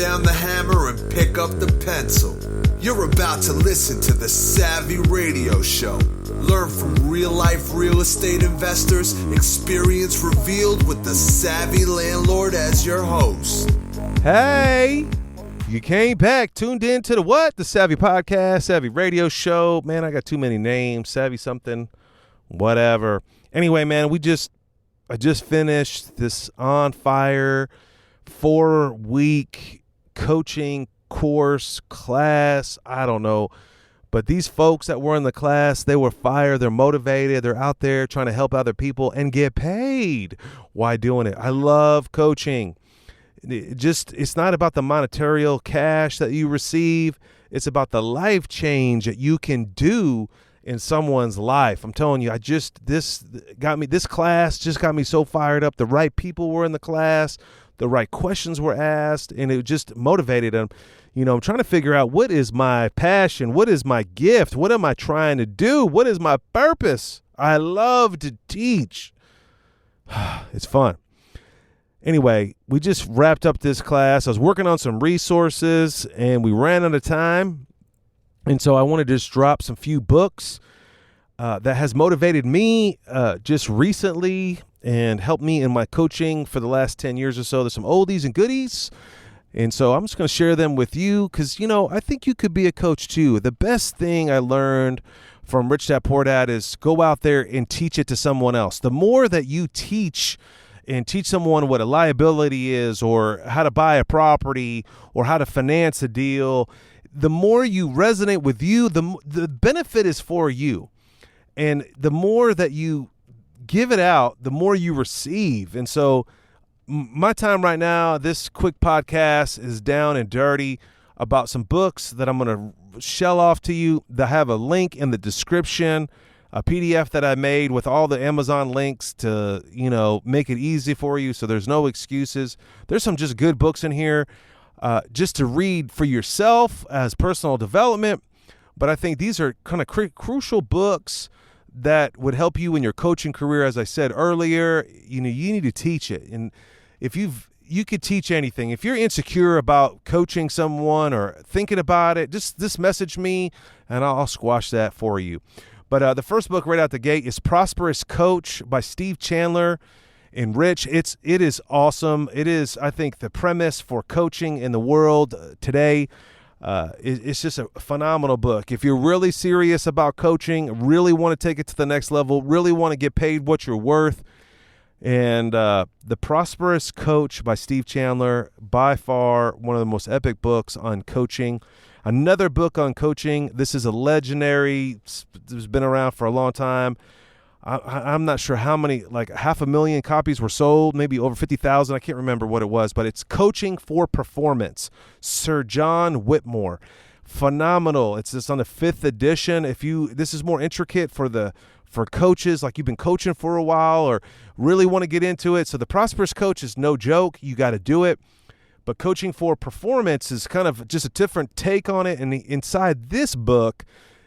down the hammer and pick up the pencil. You're about to listen to the Savvy Radio Show. Learn from real-life real estate investors, experience revealed with the Savvy Landlord as your host. Hey, you came back, tuned in to the Savvy Podcast, Savvy Radio Show. Man, I got too many names, Savvy something, whatever. Anyway, man, I just finished this on fire 4-week coaching course, class, I don't know. But these folks that were in the class, they were fired, they're motivated, they're out there trying to help other people and get paid while doing it. I love coaching. It's not about the monetary cash that you receive. It's about the life change that you can do in someone's life. I'm telling you, this class just got me so fired up. The right people were in the class, the right questions were asked, and it just motivated them. You know, I'm trying to figure out what is my passion, what is my gift, what am I trying to do, what is my purpose? I love to teach. It's fun. Anyway, we just wrapped up this class. I was working on some resources, and we ran out of time. And so I want to just drop some few books that has motivated me just recently and helped me in my coaching for the last 10 years or so. There's some oldies and goodies. And so I'm just going to share them with you because, you know, I think you could be a coach too. The best thing I learned from Rich Dad Poor Dad is go out there and teach it to someone else. The more that you teach and teach someone what a liability is or how to buy a property or how to finance a deal, the more you resonate with you, the benefit is for you. And the more that you give it out, the more you receive. And so my time right now, this quick podcast is down and dirty about some books that I'm going to shell off to you. That have a link in the description, a PDF that I made with all the Amazon links to, you know, make it easy for you so there's no excuses. There's some just good books in here just to read for yourself as personal development. But I think these are kind of crucial books that would help you in your coaching career. As I said earlier, you know, you need to teach it. And if you could teach anything. If you're insecure about coaching someone or thinking about it, just message me and I'll squash that for you. But the first book right out the gate is Prosperous Coach by Steve Chandler and Rich. It is awesome. It is, I think, the premise for coaching in the world today. It's just a phenomenal book. If you're really serious about coaching, really want to take it to the next level, really want to get paid what you're worth, and The Prosperous Coach by Steve Chandler, by far one of the most epic books on coaching. Another book on coaching, this is a legendary, it's been around for a long time. I'm not sure how many, like 500,000 copies were sold, maybe over 50,000. I can't remember what it was, but it's Coaching for Performance, Sir John Whitmore. Phenomenal. It's just on the 5th edition. This is more intricate for coaches, like you've been coaching for a while or really want to get into it. So the Prosperous Coach is no joke. You got to do it. But Coaching for Performance is kind of just a different take on it. And inside this book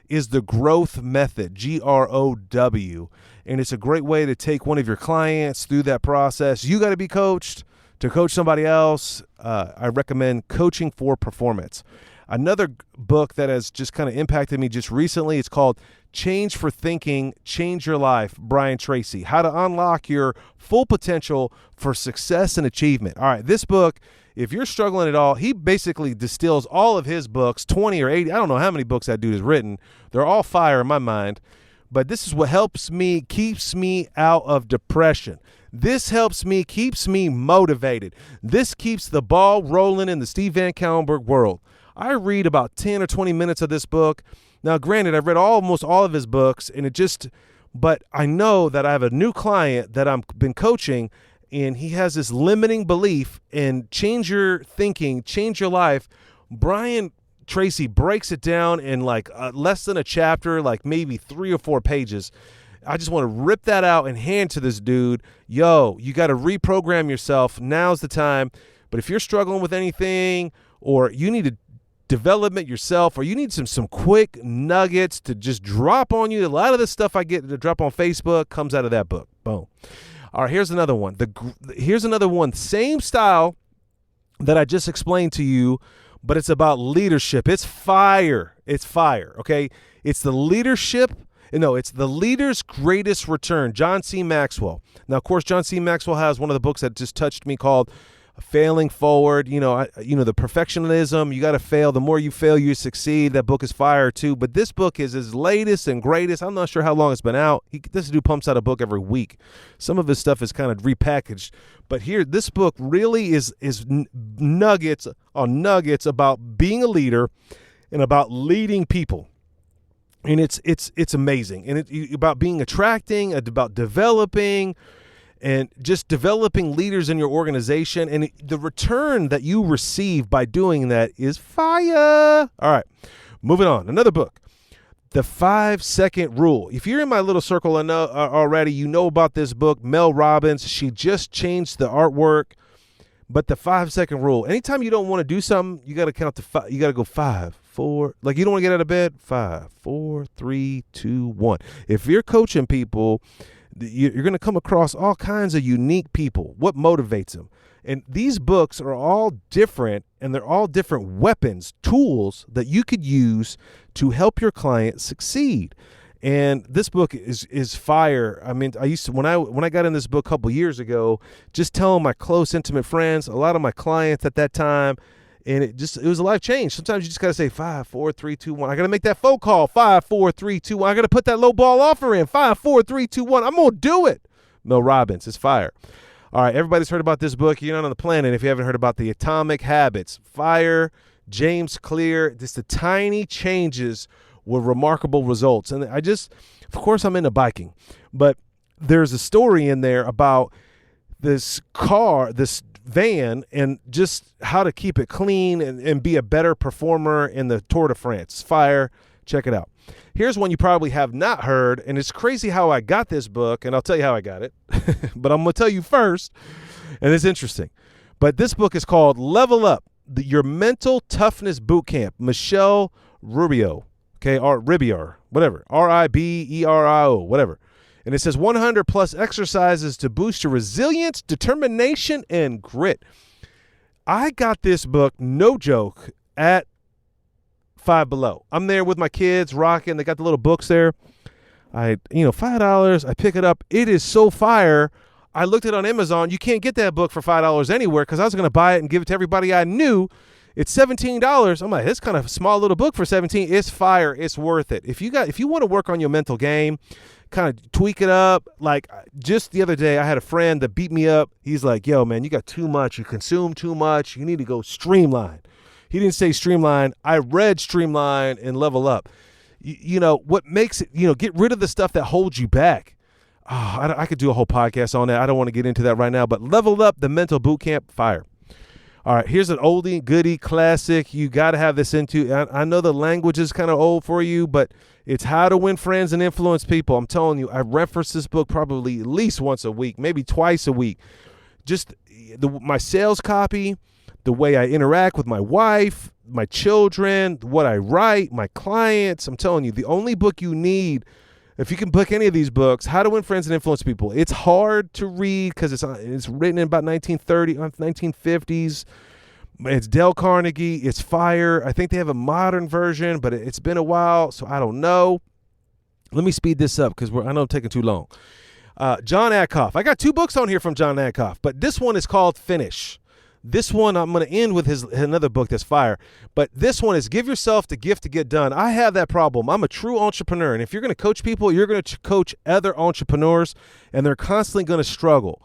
is the growth method, GROW. And it's a great way to take one of your clients through that process. You got to be coached to coach somebody else. I recommend Coaching for Performance. Another book that has just kind of impacted me just recently, it's called Change for Thinking, Change Your Life, Brian Tracy. How to unlock your full potential for success and achievement. All right, this book, if you're struggling at all, he basically distills all of his books, 20 or 80. I don't know how many books that dude has written. They're all fire in my mind. But this is what helps me, keeps me out of depression. This helps me, keeps me motivated. This keeps the ball rolling in the Steve VanCauwenbergh world. I read about 10 or 20 minutes of this book. Now, granted, I've read almost all of his books, but I know that I have a new client that I've been coaching, and he has this limiting belief in change your thinking, change your life. Brian Tracy breaks it down in like less than a chapter, like maybe 3 or 4 pages. I just want to rip that out and hand to this dude. Yo, you got to reprogram yourself. Now's the time. But if you're struggling with anything or you need to develop it yourself or you need some quick nuggets to just drop on you, a lot of the stuff I get to drop on Facebook comes out of that book. Boom. All right, here's another one. Here's another one. Same style, that I just explained to you, but it's about leadership. It's fire. It's fire, okay? It's the leadership. No, it's The Leader's Greatest Return, John C. Maxwell. Now, of course, John C. Maxwell has one of the books that just touched me called Failing Forward. The perfectionism, you got to fail. The more you fail, you succeed. That book is fire too. But this book is his latest and greatest. I'm not sure how long it's been out. This dude pumps out a book every week. Some of his stuff is kind of repackaged. But here, this book really is nuggets on nuggets about being a leader and about leading people. And it's amazing. And it's about being attracting, about developing, and just developing leaders in your organization. And the return that you receive by doing that is fire. All right, moving on. Another book, The 5-Second Rule. If you're in my little circle already, you know about this book. Mel Robbins, she just changed the artwork. But the 5-second rule, anytime you don't want to do something, you got to count to 5. You got to go 5, 4. Like, you don't want to get out of bed. 5, 4, 3, 2, 1. If you're coaching people, you're going to come across all kinds of unique people. What motivates them? And these books are all different, and they're all different weapons, tools that you could use to help your client succeed. And this book is fire. I mean, I used to, when I got in this book a couple years ago, just telling my close, intimate friends, a lot of my clients at that time, and it was a life change. Sometimes you just got to say 5, 4, 3, 2, 1. I got to make that phone call. 5, 4, 3, 2, 1. I got to put that low ball offer in. 5, 4, 3, 2, 1. I'm going to do it. Mel Robbins, it's fire. All right, everybody's heard about this book. You're not on the planet if you haven't heard about the Atomic Habits. Fire, James Clear, just the tiny changes with remarkable results. And of course, I'm into biking, but there's a story in there about this van, and just how to keep it clean and be a better performer in the Tour de France. Fire. Check it out. Here's one you probably have not heard, and it's crazy how I got this book, and I'll tell you how I got it, but I'm going to tell you first, and it's interesting. But this book is called Level Up, Your Mental Toughness Boot Camp, Michelle Rubio. Okay, or Ribier, whatever, Riberio, whatever. And it says 100 plus exercises to boost your resilience, determination, and grit. I got this book, no joke, at Five Below. I'm there with my kids, rocking. They got the little books there. $5. I pick it up. It is so fire. I looked it on Amazon. You can't get that book for $5 anywhere, because I was going to buy it and give it to everybody I knew. It's $17. I'm like, it's kind of a small little book for $17. It's fire. It's worth it. If you want to work on your mental game, kind of tweak it up. Like, just the other day, I had a friend that beat me up. He's like, yo, man, you got too much. You consume too much. You need to go streamline. He didn't say streamline. I read Streamline and Level Up. What makes it, get rid of the stuff that holds you back. Oh, I could do a whole podcast on that. I don't want to get into that right now, but Level Up, the mental boot camp, fire. All right, here's an oldie, goodie, classic. You got to have this into. I know the language is kind of old for you, but it's How to Win Friends and Influence People. I'm telling you, I reference this book probably at least once a week, maybe twice a week. Just my sales copy, the way I interact with my wife, my children, what I write, my clients. I'm telling you, the only book you need, if you can book any of these books, How to Win Friends and Influence People. It's hard to read because it's written in about 1950s. It's Dale Carnegie. It's fire. I think they have a modern version, but it's been a while, so I don't know. Let me speed this up because I know I'm taking too long. John Adcoff. I got 2 books on here from John Adcoff, but this one is called Finish. This one, I'm going to end with another book that's fire. But this one is Give Yourself the Gift to Get Done. I have that problem. I'm a true entrepreneur. And if you're going to coach people, you're going to coach other entrepreneurs, and they're constantly going to struggle.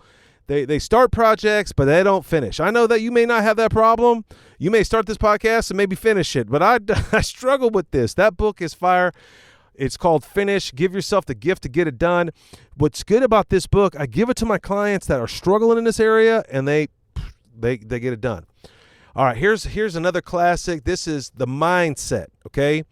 They start projects, but they don't finish. I know that you may not have that problem. You may start this podcast and maybe finish it. But I struggle with this. That book is fire. It's called Finish. Give Yourself the Gift to Get It Done. What's good about this book, I give it to my clients that are struggling in this area, and they get it done. All right, here's another classic. This is The Mindset, okay?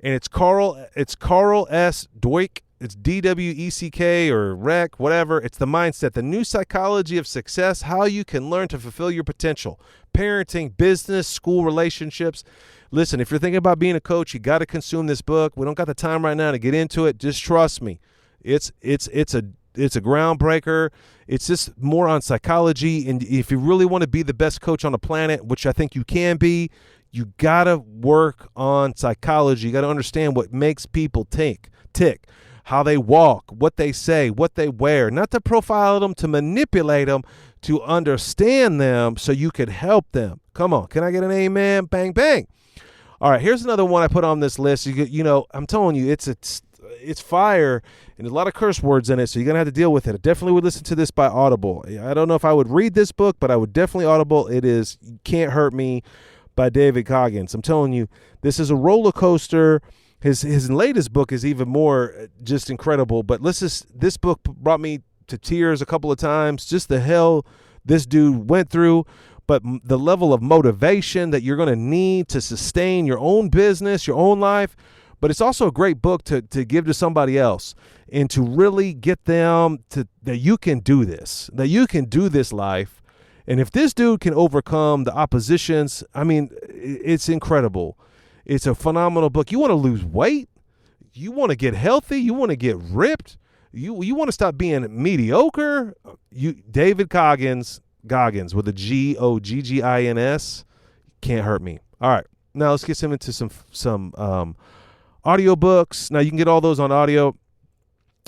And it's Carl S. Dweck. It's DWECK or REC, whatever. It's The Mindset, the new psychology of success, how you can learn to fulfill your potential. Parenting, business, school relationships. Listen, if you're thinking about being a coach, you got to consume this book. We don't got the time right now to get into it. Just trust me. It's a it's a groundbreaker. It's just more on psychology. And if you really want to be the best coach on the planet, which I think you can be, you got to work on psychology. You got to understand what makes people tick, how they walk, what they say, what they wear, not to profile them, to manipulate them, to understand them so you could help them. Come on. Can I get an amen? Bang, bang. All right, here's another one I put on this list. I'm telling you, it's fire, and there's a lot of curse words in it, so you're going to have to deal with it. I definitely would listen to this by Audible. I don't know if I would read this book, but I would definitely Audible. It is Can't Hurt Me by David Goggins. I'm telling you, this is a roller coaster. His latest book is even more just incredible, but this book brought me to tears a couple of times, just the hell this dude went through, but the level of motivation that you're going to need to sustain your own business, your own life. But it's also a great book to give to somebody else and to really get them that you can do this, life. And if this dude can overcome the oppositions, I mean, it's incredible. It's a phenomenal book. You want to lose weight? You want to get healthy? You want to get ripped? You want to stop being mediocre? David Goggins with a Goggins. Can't Hurt Me. All right. Now let's get into some audiobooks. Now you can get all those on audio,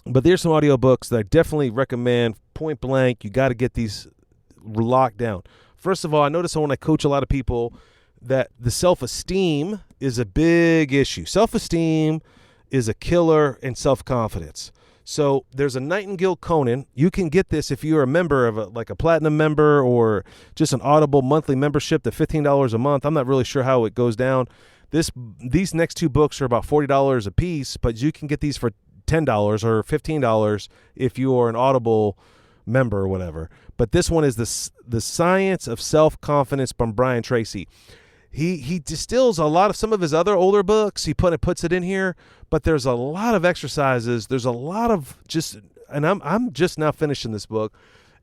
but there's some audiobooks that I definitely recommend. Point blank, you got to get these locked down. First of all, I notice when I coach a lot of people that the self-esteem is a big issue. Self-esteem is a killer in self-confidence. So there's a Nightingale Conan. You can get this if you're a member of a platinum member or just an Audible monthly membership, the $15 a month. I'm not really sure how it goes down. These next two books are about $40 a piece, but you can get these for $10 or $15 if you are an Audible member or whatever. But this one is the Science of Self-Confidence by Brian Tracy. He distills a lot of some of his other older books. He puts it in here, but there's a lot of exercises. There's a lot of and I'm just now finishing this book,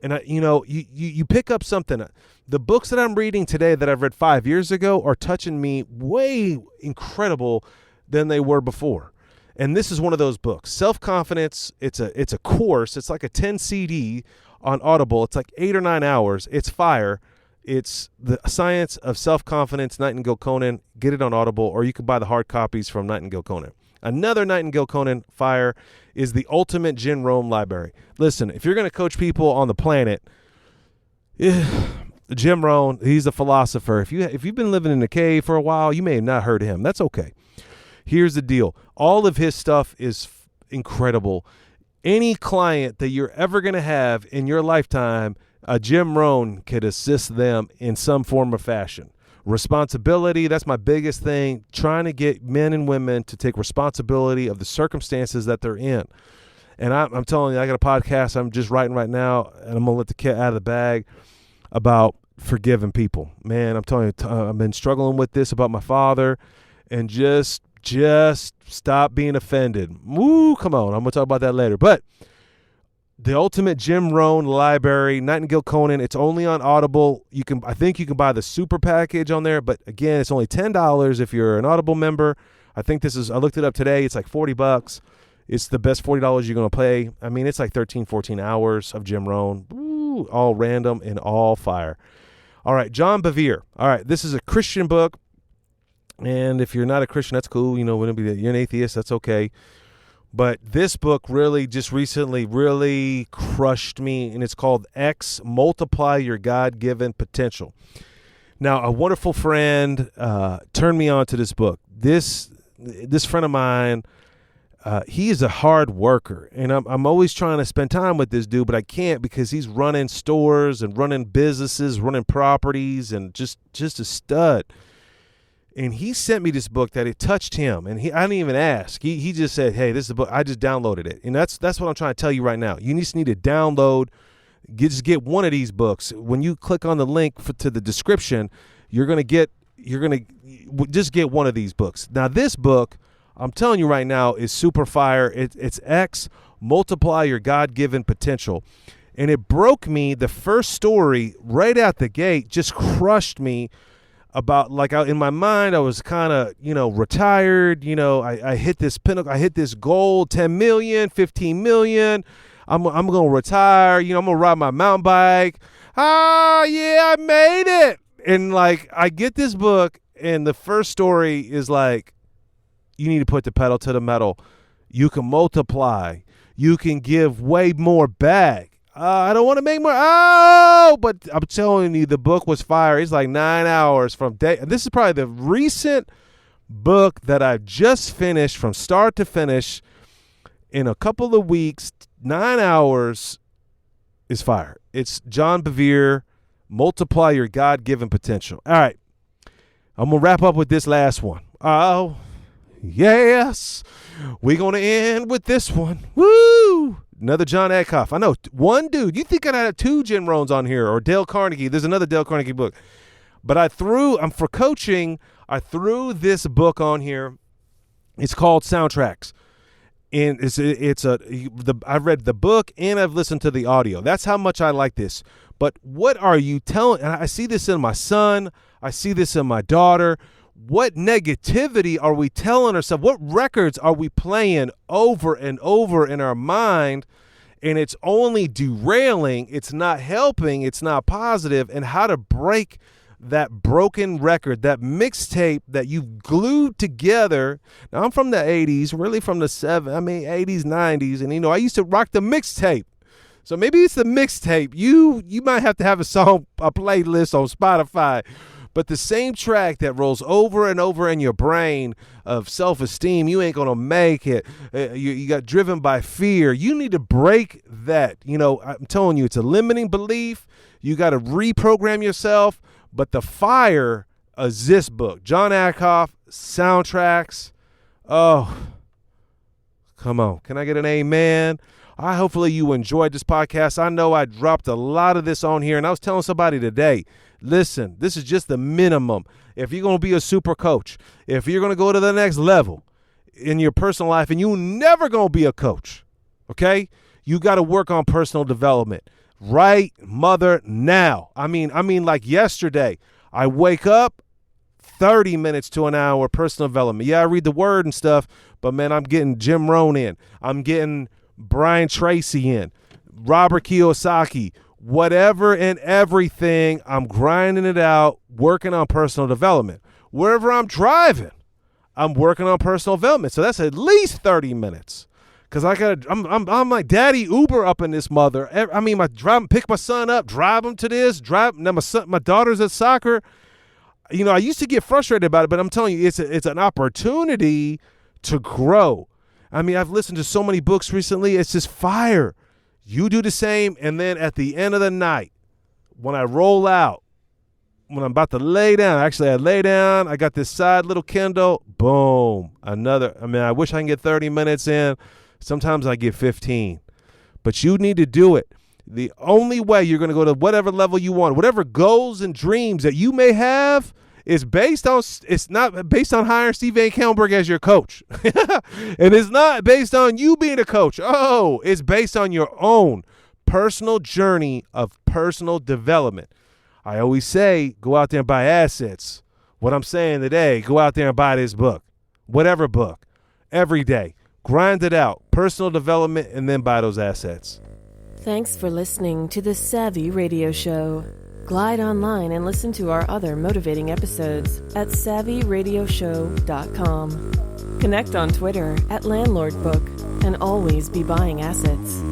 and you pick up something. The books that I'm reading today that I've read 5 years ago are touching me way incredible than they were before. And this is one of those books. Self-Confidence. It's a course. It's like a 10 CD on Audible. It's like 8 or 9 hours. It's fire. It's the Science of Self-Confidence, Nightingale Conan. Get it on Audible, or you can buy the hard copies from Nightingale Conan. Another Nightingale Conan fire is the Ultimate Jim Rohn Library. Listen, if you're going to coach people on the planet, Jim Rohn, he's a philosopher. If you've been living in a cave for a while, you may have not heard of him. That's okay. Here's the deal. All of his stuff is incredible. Any client that you're ever going to have in your lifetime, Jim Rohn could assist them in some form or fashion. Responsibility, that's my biggest thing, trying to get men and women to take responsibility of the circumstances that they're in. And I'm telling you, I got a podcast I'm just writing right now, and I'm going to let the cat out of the bag about forgiving people. Man, I'm telling you, I've been struggling with this about my father, and just stop being offended. Woo, come on, I'm going to talk about that later. But the Ultimate Jim Rohn Library, Nightingale Conan, it's only on Audible. I think you can buy the super package on there, but again, it's only $10 if you're an Audible member. I looked it up today, it's like $40. It's the best $40 you're going to pay. I mean, it's like 13, 14 hours of Jim Rohn. Woo, all random and all fire. All right, John Bevere. All right, this is a Christian book, and if you're not a Christian, that's cool. You're an atheist, that's okay. But this book really just recently really crushed me, and it's called X, Multiply Your God-Given Potential. Now, a wonderful friend turned me on to this book. This friend of mine, he is a hard worker, and I'm always trying to spend time with this dude, but I can't because he's running stores and running businesses, running properties, and just a stud. And he sent me this book that it touched him, and I didn't even ask. He just said, "Hey, this is a book." I just downloaded it, and that's what I'm trying to tell you right now. You just need to download. Just get one of these books. When you click on the link to the description, you're gonna just get one of these books. Now, this book, I'm telling you right now, is super fire. It's X, Multiply Your God-Given Potential, and it broke me. The first story right out the gate just crushed me. About in my mind, I was kind of, retired. I hit this pinnacle. I hit this goal, 10 million, 15 million. I'm going to retire. I'm going to ride my mountain bike. Yeah, I made it. And like, I get this book, and the first story is like, you need to put the pedal to the metal. You can multiply. You can give way more back. I don't want to make more. But I'm telling you, the book was fire. It's like 9 hours from day. This is probably the recent book that I just finished from start to finish in a couple of weeks. 9 hours is fire. It's John Bevere, Multiply Your God-Given Potential. All right. I'm going to wrap up with this last one. Oh, yes. We're going to end with this one. Woo! Another John Acuff. I know, one dude. You think I'd have 2 Jim Rohns on here, or Dale Carnegie. There's another Dale Carnegie book. But I'm for coaching, I threw this book on here. It's called Soundtracks. And I've read the book and I've listened to the audio. That's how much I like this. But what are you telling? And I see this in my son. I see this in my daughter. What negativity are we telling ourselves? What records are we playing over and over in our mind? And it's only derailing. It's not helping. It's not positive. And how to break that broken record, that mixtape that you've glued together. Now, I'm from the 80s, really from the 80s, 90s. And, I used to rock the mixtape. So maybe it's the mixtape. You might have to have a playlist on Spotify. But the same track that rolls over and over in your brain of self-esteem, you ain't going to make it. You got driven by fear. You need to break that. I'm telling you, it's a limiting belief. You got to reprogram yourself. But the fire is this book. John Acuff, Soundtracks. Oh, come on. Can I get an amen? Hopefully you enjoyed this podcast. I know I dropped a lot of this on here, and I was telling somebody today, listen, this is just the minimum. If you're going to be a super coach, if you're going to go to the next level in your personal life, and you're never going to be a coach, okay, you got to work on personal development. Right, mother, now. I mean, like yesterday, I wake up 30 minutes to an hour personal development. Yeah, I read the word and stuff, but, man, I'm getting Jim Rohn in. I'm getting Brian Tracy in, Robert Kiyosaki, whatever and everything. I'm grinding it out, working on personal development. Wherever I'm driving, I'm working on personal development. So that's at least 30 minutes. Cause I'm like Daddy Uber up in this mother. Pick my son up, drive him to this, now my daughter's at soccer. I used to get frustrated about it, but I'm telling you, it's an opportunity to grow. I've listened to so many books recently. It's just fire. You do the same, and then at the end of the night, when I roll out, when I'm about to lay down, I lay down. I got this side little Kindle. Boom, another. I wish I can get 30 minutes in. Sometimes I get 15, but you need to do it. The only way you're going to go to whatever level you want, whatever goals and dreams that you may have, is it's not based on hiring Steve VanCauwenbergh as your coach. And it's not based on you being a coach. Oh, it's based on your own personal journey of personal development. I always say, go out there and buy assets. What I'm saying today, go out there and buy this book, whatever book, every day. Grind it out, personal development, and then buy those assets. Thanks for listening to the Savvy Radio Show. Glide online and listen to our other motivating episodes at SavvyRadioShow.com. Connect on Twitter at LandlordBook and always be buying assets.